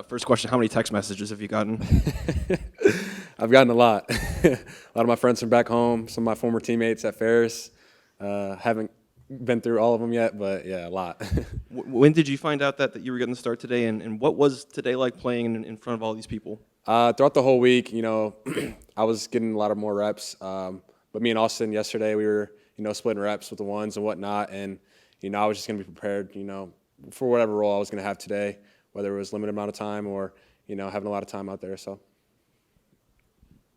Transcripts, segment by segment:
First question, how many text messages have you gotten? I've gotten a lot. A lot of my friends from back home, some of my former teammates at Ferris. Haven't been through all of them yet, but yeah, a lot. When did you find out that you were getting to start today, and what was today like playing in front of all these people? Throughout the whole week, I was getting a lot of more reps. But me and Austin yesterday, we were, splitting reps with the ones and whatnot. And, I was just going to be prepared, for whatever role I was going to have today, whether it was limited amount of time or, having a lot of time out there. So,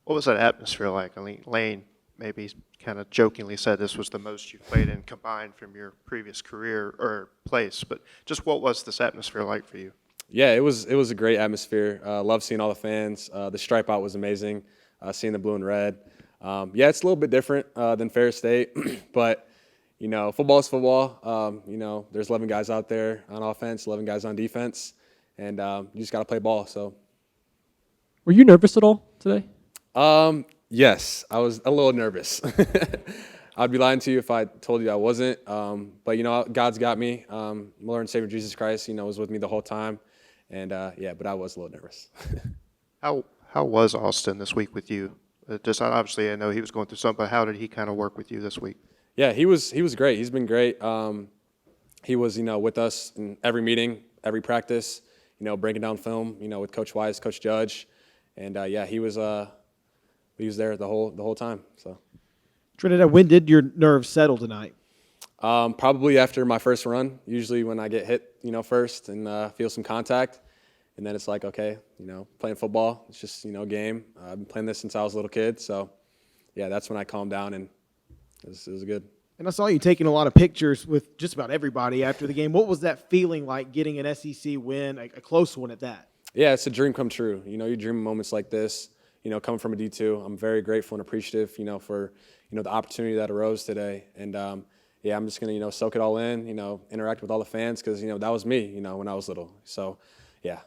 what was that atmosphere like? I mean, Lane maybe kind of jokingly said this was the most you've played in combined from your previous career or place. But just what was this atmosphere like for you? Yeah, it was a great atmosphere. Love seeing all the fans. The stripe out was amazing. Seeing the blue and red. Yeah, it's a little bit different than Ferris State, but football is football. There's 11 guys out there on offense, 11 guys on defense, and you just got to play ball. So, were you nervous at all today? Yes, I was a little nervous. I'd be lying to you if I told you I wasn't. But God's got me. My Lord and Savior Jesus Christ, was with me the whole time. And but I was a little nervous. How was Austin this week with you? Just obviously, I know he was going through something, but how did he kind of work with you this week? Yeah, he was great. He's been great. He was with us in every meeting, every practice. Breaking down film. With Coach Wise, Coach Judge, and he was there the whole time. So. Trinidad, when did your nerves settle tonight? Probably after my first run. Usually when I get hit, first and feel some contact, and then it's like, okay, playing football, it's just a game. I've been playing this since I was a little kid, so yeah, that's when I calmed down and it was good. And I saw you taking a lot of pictures with just about everybody after the game. What was that feeling like getting an SEC win, a close one at that? Yeah, it's a dream come true. You dream of moments like this. Coming from a D2, I'm very grateful and appreciative, for the opportunity that arose today. And I'm just gonna soak it all in, interact with all the fans because that was me, when I was little. So, yeah.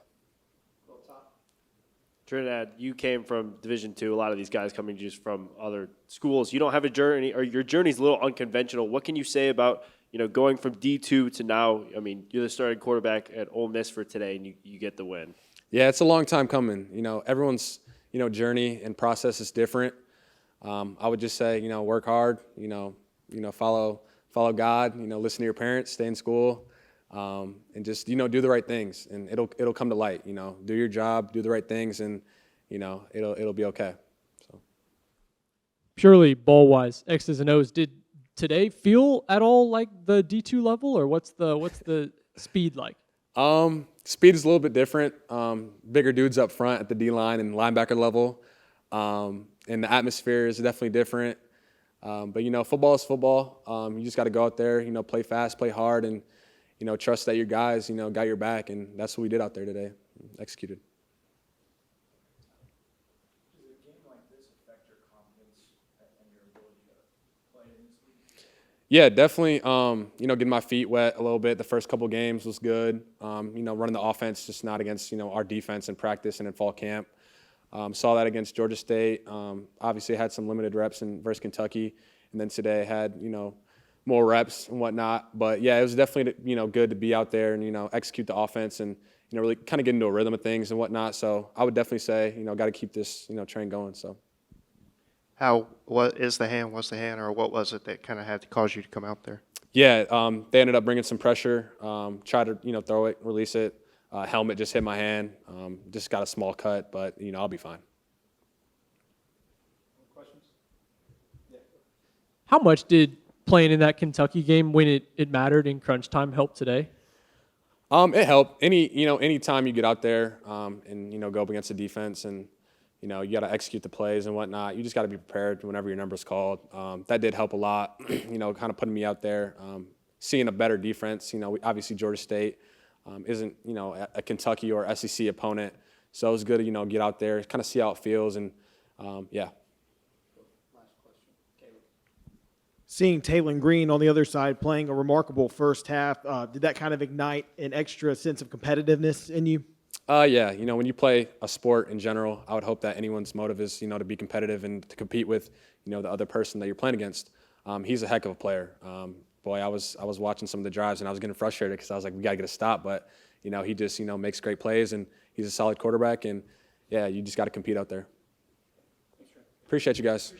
Trinidad, you came from Division II. A lot of these guys coming just from other schools. You don't have a journey, or your journey's a little unconventional. What can you say about going from D2 to now? I mean, you're the starting quarterback at Ole Miss for today, and you get the win. Yeah, it's a long time coming. Everyone's journey and process is different. I would just say, work hard, follow God, listen to your parents, stay in school, and just, do the right things and it'll come to light, do your job, do the right things and, it'll be okay. So. Purely ball-wise, X's and O's, did today feel at all like the D2 level, or what's the speed like? Speed is a little bit different. Bigger dudes up front at the D-line and linebacker level. And the atmosphere is definitely different. But, football is football. You just got to go out there, play fast, play hard, and, trust that your guys, got your back. And that's what we did out there today, executed. Does a game like this affect your confidence and your ability to play in this league? Yeah, definitely. Getting my feet wet a little bit. The first couple games was good. Running the offense, just not against, our defense in practice and in fall camp. Saw that against Georgia State. Obviously had some limited reps versus Kentucky. And then today had, more reps and whatnot. But, yeah, it was definitely, good to be out there and, execute the offense and, really kind of get into a rhythm of things and whatnot. So I would definitely say, got to keep this, train going. So. What is the hand, or what was it that kind of had to cause you to come out there? Yeah, they ended up bringing some pressure, tried to, throw it, release it. Helmet just hit my hand. Just got a small cut, but, I'll be fine. Questions? Yeah. How much did playing in that Kentucky game when it mattered in crunch time help today? It helped. Any time you get out there and, go up against the defense and, you got to execute the plays and whatnot. You just got to be prepared whenever your number's called. That did help a lot, kind of putting me out there, seeing a better defense. Obviously Georgia State isn't, a Kentucky or SEC opponent. So it was good to, get out there, kind of see how it feels. And, yeah. Last question. Caleb. Seeing Taylon Green on the other side playing a remarkable first half, did that kind of ignite an extra sense of competitiveness in you? Yeah, when you play a sport in general, I would hope that anyone's motive is, to be competitive and to compete with, the other person that you're playing against. He's a heck of a player, boy, I was watching some of the drives and I was getting frustrated because I was like, we got to get a stop. But, he just, makes great plays and he's a solid quarterback. And, yeah, you just got to compete out there. Appreciate you guys.